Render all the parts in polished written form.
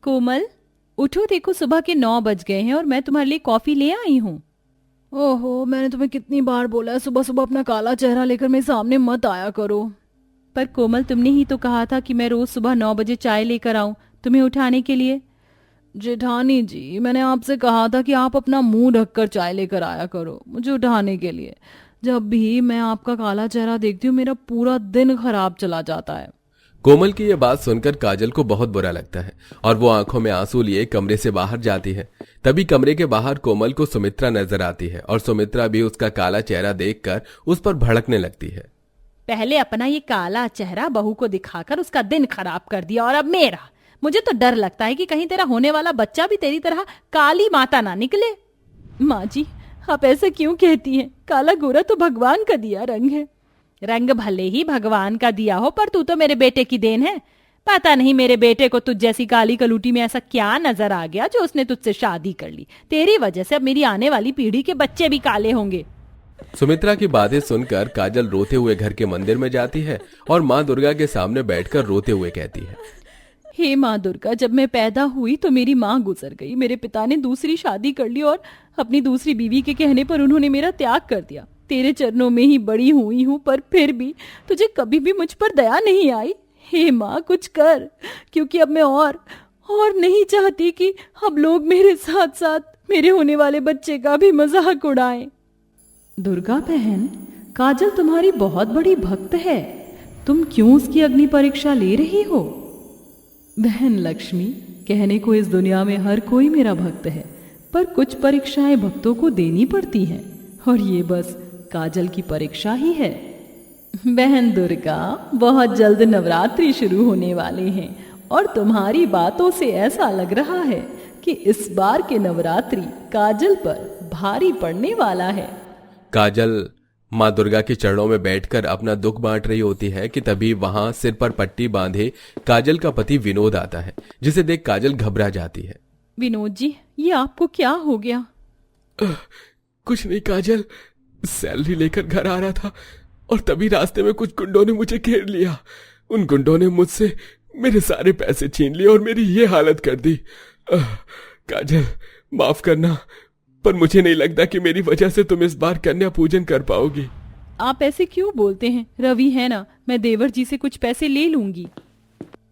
कोमल, उठो, देखो सुबह के 9 बज गए हैं और मैं तुम्हारे लिए कॉफी ले आई हूँ। ओहो, मैंने तुम्हें कितनी बार बोला है सुबह सुबह अपना काला चेहरा लेकर मेरे सामने मत आया करो। पर कोमल, तुमने ही तो कहा था कि मैं रोज सुबह 9 बजे चाय लेकर आऊं तुम्हें उठाने के लिए। जेठानी जी, मैंने आपसे कहा था कि आप अपना मुंह ढककर चाय लेकर आया करो मुझे उठाने के लिए। जब भी मैं आपका काला चेहरा देखती हूँ मेरा पूरा दिन खराब चला जाता है। कोमल की यह बात सुनकर काजल को बहुत बुरा लगता है और वो आंखों में आंसू लिए कमरे से बाहर जाती है। तभी कमरे के बाहर कोमल को सुमित्रा नजर आती है और सुमित्रा भी उसका काला चेहरा देखकर उस पर भड़कने लगती है। पहले अपना ये काला चेहरा बहू को दिखाकर उसका दिन खराब कर दिया और अब मेरा। मुझे तो डर लगता है कि कहीं तेरा होने वाला बच्चा भी तेरी तरह काली माता ना निकले। माँ जी, आप ऐसा क्यों कहती हैं? काला गोरा तो भगवान का दिया रंग है। रंग भले ही भगवान का दिया हो, पर तू तो मेरे बेटे की देन है। पता नहीं मेरे बेटे को तुझ जैसी काली कलूटी में ऐसा क्या नजर आ गया जो उसने तुझसे शादी कर ली। तेरी वजह से अब मेरी आने वाली पीढ़ी के बच्चे भी काले होंगे। सुमित्रा की बातें सुनकर काजल रोते हुए घर के मंदिर में जाती है और माँ दुर्गा के सामने बैठकर रोते हुए कहती है, हे माँ दुर्गा, जब मैं पैदा हुई तो मेरी माँ गुजर गई। मेरे पिता ने दूसरी शादी कर ली और अपनी दूसरी बीवी के कहने पर उन्होंने मेरा त्याग कर दिया। तेरे चरणों में ही बड़ी हुई हूँ, पर फिर भी तुझे कभी भी मुझ पर दया नहीं आई। हे माँ, कुछ कर, क्योंकि अब मैं और नहीं चाहती कि अब लोग मेरे साथ साथ मेरे होने वाले बच्चे का भी मजाक उड़ाएं। दुर्गा बहन, काजल तुम्हारी बहुत बड़ी भक्त है। तुम क्यों उसकी अग्नि परीक्षा ले रही हो? बहन लक्ष्मी, कहने को इस दुनिया में हर कोई मेरा भक्त है, पर कुछ परीक्षाएं भक्तों को देनी पड़ती हैं और ये बस काजल की परीक्षा ही है। बहन दुर्गा, बहुत जल्द नवरात्रि शुरू होने वाले हैं और तुम्हारी बातों से ऐसा लग रहा है कि इस बार के नवरात्रि काजल पर भारी पड़ने वाला है। काजल माँ दुर्गा के चरणों में बैठकर अपना दुख बांट रही होती है कि तभी वहां सिर पर पट्टी बांधे काजल का पति विनोद आता है, जिसे देख काजल घबरा जाती है। विनोद जी, ये आपको क्या हो गया? कुछ नहीं काजल, सैलरी लेकर घर आ रहा था और तभी रास्ते में कुछ गुंडों ने मुझे घेर लिया। उन गुंडों ने मुझसे मेरे सारे पैसे छीन लिए और मेरी ये हालत कर दी। काजल, माफ करना, पर मुझे नहीं लगता कि मेरी वजह से तुम इस बार कन्या पूजन कर पाओगी। आप ऐसे क्यों बोलते हैं? रवि है ना, मैं देवर जी से कुछ पैसे ले लूंगी।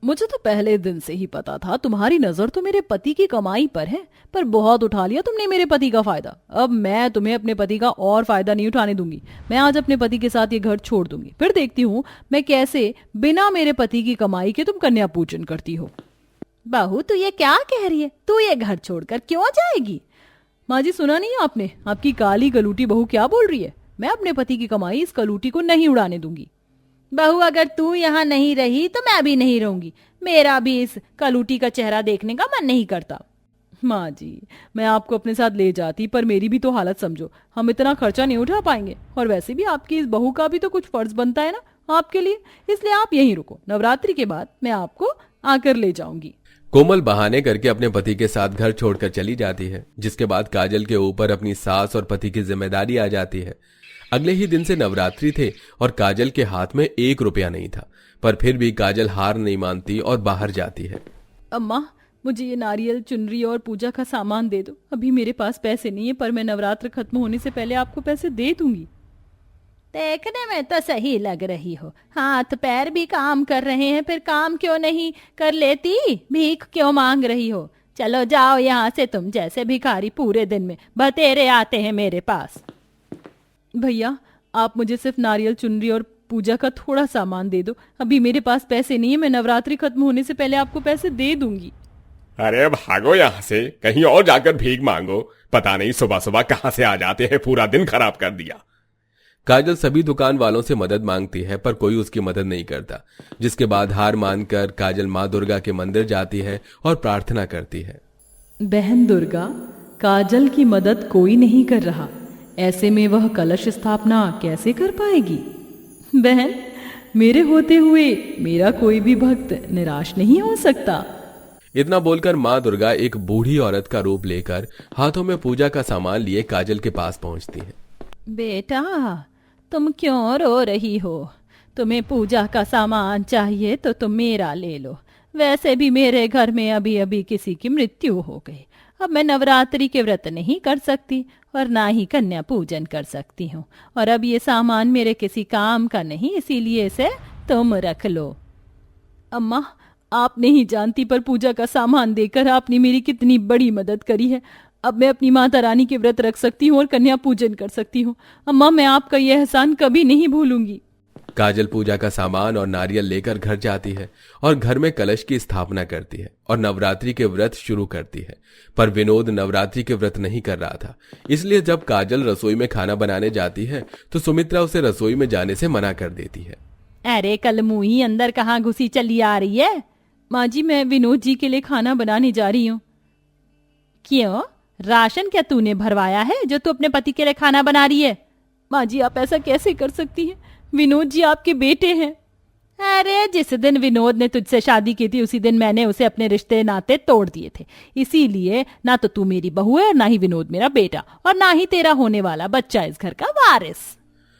मुझे तो पहले दिन से ही पता था तुम्हारी नजर तो मेरे पति की कमाई पर है, पर बहुत उठा लिया तुमने मेरे पति का फायदा। अब मैं तुम्हें अपने पति का और फायदा नहीं उठाने दूंगी। मैं आज अपने पति के साथ ये घर छोड़ दूंगी, फिर देखती हूँ मैं कैसे बिना मेरे पति की कमाई के तुम कन्या पूजन करती हो। बहू, तू ये क्या कह रही है? तू ये घर छोड़कर क्यों जाएगी? माँ जी, सुना नहीं आपने? आपकी काली कलूटी बहू क्या बोल रही है? मैं अपने पति की कमाई इस कलूटी को नहीं उड़ाने दूंगी। बहू, अगर तू यहाँ नहीं रही तो मैं भी नहीं रहूंगी। मेरा भी इस कलूटी का चेहरा देखने का मन नहीं करता। माँ जी, मैं आपको अपने साथ ले जाती, पर मेरी भी तो हालत समझो। हम इतना खर्चा नहीं उठा पाएंगे और वैसे भी आपकी इस बहू का भी तो कुछ फर्ज बनता है ना आपके लिए। इसलिए आप यहीं रुको, नवरात्रि के बाद मैं आपको आकर ले जाऊंगी। कोमल बहाने करके अपने पति के साथ घर छोड़कर चली जाती है, जिसके बाद काजल के ऊपर अपनी सास और पति की जिम्मेदारी आ जाती है। अगले ही दिन से नवरात्रि थे और काजल के हाथ में 1 रुपया नहीं था, पर फिर भी काजल हार नहीं मानती और बाहर जाती है। अम्मा, मुझे ये नारियल, चुनरी और पूजा का सामान दे दो। अभी मेरे पास पैसे नहीं है, पर मैं नवरात्र खत्म होने से पहले आपको पैसे दे दूंगी। देखने में तो सही लग रही हो, हाथ पैर भी काम कर रहे हैं, फिर काम क्यों नहीं कर लेती? भीख क्यों मांग रही हो? चलो जाओ यहाँ से, तुम जैसे भिखारी पूरे दिन में बतेरे आते हैं मेरे पास। भैया, आप मुझे सिर्फ नारियल, चुनरी और पूजा का थोड़ा सामान दे दो। अभी मेरे पास पैसे नहीं है, मैं नवरात्रि खत्म होने से पहले आपको पैसे दे दूंगी। अरे भागो यहाँ से, कहीं और जाकर भीख मांगो। पता नहीं सुबह सुबह कहाँ से आ जाते हैं, पूरा दिन खराब कर दिया। काजल सभी दुकान वालों से मदद मांगती है, पर कोई उसकी मदद नहीं करता, जिसके बाद हार मानकर काजल माँ दुर्गा के मंदिर जाती है और प्रार्थना करती है। बहन दुर्गा, काजल की मदद कोई नहीं कर रहा, ऐसे में वह कलश स्थापना कैसे कर पाएगी? बहन, मेरे होते हुए मेरा कोई भी भक्त निराश नहीं हो सकता। इतना बोलकर माँ दुर्गा एक बूढ़ी औरत का रूप लेकर हाथों में पूजा का सामान लिए काजल के पास पहुंचती है। बेटा, तुम क्यों रो रही हो? तुम्हें पूजा का सामान चाहिए तो तुम मेरा ले लो। वैसे भी मेरे घर में अभी अभी किसी की मृत्यु हो गई। अब मैं नवरात्रि के व्रत नहीं कर सकती और ना ही कन्या पूजन कर सकती हूँ। और अब ये सामान मेरे किसी काम का नहीं, इसीलिए इसे तुम रख लो। अम्मा, आप नहीं जानती, पर पूजा का सामान देकर आपने मेरी कितनी बड़ी मदद करी है। अब मैं अपनी माता रानी के व्रत रख सकती हूँ और कन्या पूजन कर सकती हूँ। अम्मा, मैं आपका यह एहसान कभी नहीं भूलूंगी। काजल पूजा का सामान और नारियल लेकर घर जाती है और घर में कलश की स्थापना करती है और नवरात्रि के व्रत शुरू करती है। पर विनोद नवरात्रि के व्रत नहीं कर रहा था, इसलिए जब काजल रसोई में खाना बनाने जाती है तो सुमित्रा उसे रसोई में जाने से मना कर देती है। अरे कल मुही, अंदर कहाँ घुसी चली आ रही है? माँ जी, मैं विनोद जी के लिए खाना बनाने जा रही हूँ। क्यों? राशन क्या तूने भरवाया है जो तू अपने पति के लिए खाना बना रही है? माँ जी, आप ऐसा कैसे कर सकती हैं? विनोद जी आपके बेटे हैं। अरे जिस दिन विनोद ने तुझसे शादी की थी उसी दिन मैंने उसे अपने रिश्ते नाते तोड़ दिए थे। इसीलिए ना तो तू मेरी बहू है और ना ही विनोद मेरा बेटा और ना ही तेरा होने वाला बच्चा इस घर का वारिस।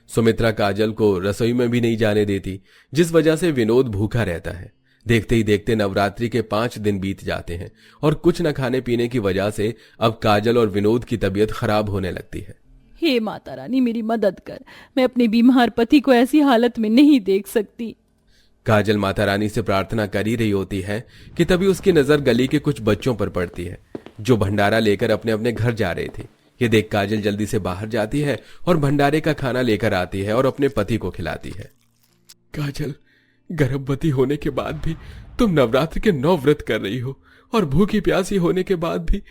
सुमित्रा काजल को रसोई में भी नहीं जाने देती, जिस वजह से विनोद भूखा रहता है। देखते ही देखते नवरात्रि के 5 दिन बीत जाते हैं और कुछ न खाने पीने की वजह से अब काजल और विनोद की तबीयत खराब होने लगती है। हे माता रानी, मेरी मदद कर। मैं अपने बीमार पति को ऐसी हालत में नहीं देख सकती। काजल माता रानी से प्रार्थना कर ही रही होती है कि तभी उसकी नजर गली के कुछ बच्चों पर पड़ती है जो भंडारा लेकर अपने अपने घर जा रहे थे। ये देख काजल जल्दी से बाहर जाती है और भंडारे का खाना लेकर आती है और अपने पति को खिलाती है। काजल, गर्भवती होने के बाद भी तुम नवरात्र के 9 व्रत कर रही हो और भूखी प्यासी होने के बाद भी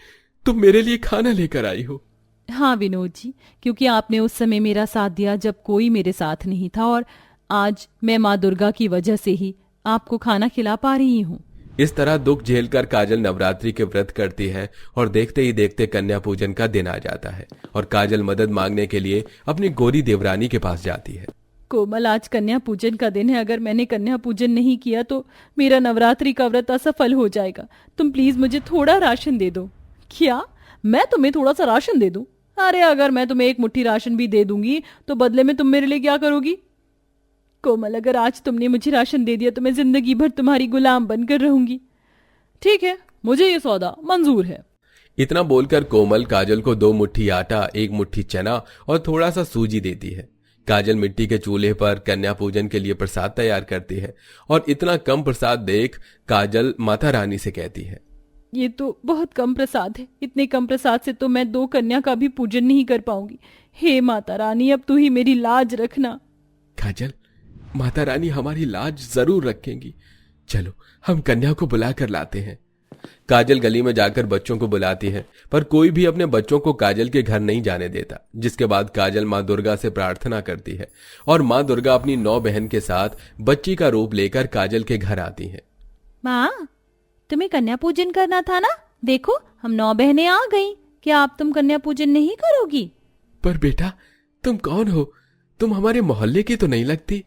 तुम मेरे लिए खाना लेकर आई हो। हाँ विनोद जी, क्योंकि आपने उस समय मेरा साथ दिया जब कोई मेरे साथ नहीं था, और आज मैं माँ दुर्गा की वजह से ही आपको खाना खिला पा रही हूँ। इस तरह दुख झेलकर काजल नवरात्रि के व्रत करती है और देखते ही देखते कन्या पूजन का दिन आ जाता है और काजल मदद मांगने के लिए अपनी गोरी देवरानी के पास जाती है। कोमल, आज कन्या पूजन का दिन है। अगर मैंने कन्या पूजन नहीं किया तो मेरा नवरात्रि का व्रत असफल हो जाएगा। तुम प्लीज मुझे थोड़ा राशन दे दो। क्या मैं तुम्हें थोड़ा सा राशन दे दूं? अरे अगर मैं तुम्हें एक मुट्ठी राशन भी दे दूंगी तो बदले में तुम मेरे लिए क्या करोगी? कोमल, अगर आज तुमने मुझे राशन दे दिया तो मैं जिंदगी भर तुम्हारी गुलाम बनकर रहूंगी। ठीक है, मुझे ये सौदा मंजूर है। इतना बोलकर कोमल काजल को 2 मुट्ठी आटा, 1 मुट्ठी चना और थोड़ा सा सूजी देती है। काजल मिट्टी के चूल्हे पर कन्या पूजन के लिए प्रसाद तैयार करती है और इतना कम प्रसाद देख काजल माता रानी से कहती है, ये तो बहुत कम प्रसाद है। इतने कम प्रसाद से तो मैं 2 कन्या का भी पूजन नहीं कर पाऊंगी। हे माता रानी, अब तू ही मेरी लाज रखना। काजल, माता रानी हमारी लाज जरूर रखेंगी। चलो हम कन्या को बुला कर लाते हैं। काजल गली में जाकर बच्चों को बुलाती है, पर कोई भी अपने बच्चों को काजल के घर नहीं जाने देता। जिसके बाद काजल माँ दुर्गा से प्रार्थना करती है और माँ दुर्गा अपनी 9 बहन के साथ बच्ची का रूप लेकर काजल के घर आती है। माँ, तुम्हें कन्या पूजन करना था ना? देखो हम 9 बहनें आ गई। क्या आप तुम कन्या पूजन नहीं करोगी? पर बेटा, तुम कौन हो? तुम हमारे मोहल्ले की तो नहीं लगती।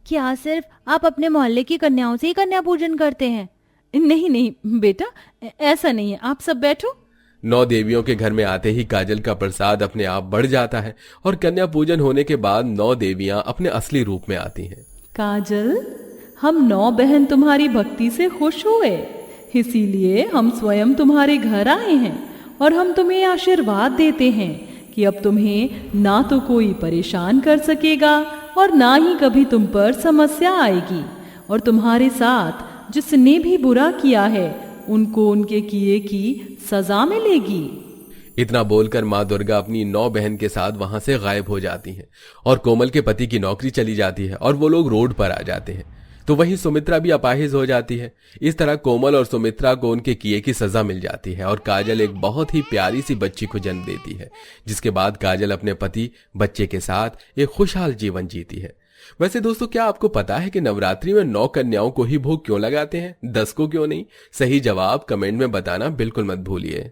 क्या सिर्फ आप अपने मोहल्ले की कन्याओं से ही कन्या पूजन करते हैं? नहीं नहीं बेटा, ऐसा नहीं है। आप सब बैठो। 9 देवियों के घर में आते ही काजल का प्रसाद अपने आप बढ़ जाता है और कन्या पूजन होने के बाद 9 देवियां अपने असली रूप में आती हैं। काजल, हम 9 बहन तुम्हारी भक्ति से खुश हुए, इसीलिए हम स्वयं तुम्हारे घर आए हैं और हम तुम्हें आशीर्वाद देते हैं कि अब तुम्हें ना तो कोई परेशान कर सकेगा और ना ही कभी तुम पर समस्या आएगी, और तुम्हारे साथ जिसने भी बुरा किया है उनको उनके किए की सजा मिलेगी। इतना बोलकर माँ दुर्गा अपनी 9 बहन के साथ वहां से गायब हो जाती हैं और कोमल के पति की नौकरी चली जाती है और वो लोग रोड पर आ जाते हैं। तो वहीं सुमित्रा भी अपाहिज हो जाती है। इस तरह कोमल और सुमित्रा को उनके किए की सजा मिल जाती है और काजल एक बहुत ही प्यारी सी बच्ची को जन्म देती है, जिसके बाद काजल अपने पति बच्चे के साथ एक खुशहाल जीवन जीती है। वैसे दोस्तों, क्या आपको पता है कि नवरात्रि में 9 कन्याओं को ही भोग क्यों लगाते हैं, 10 को क्यों नहीं? सही जवाब कमेंट में बताना बिल्कुल मत भूलिए।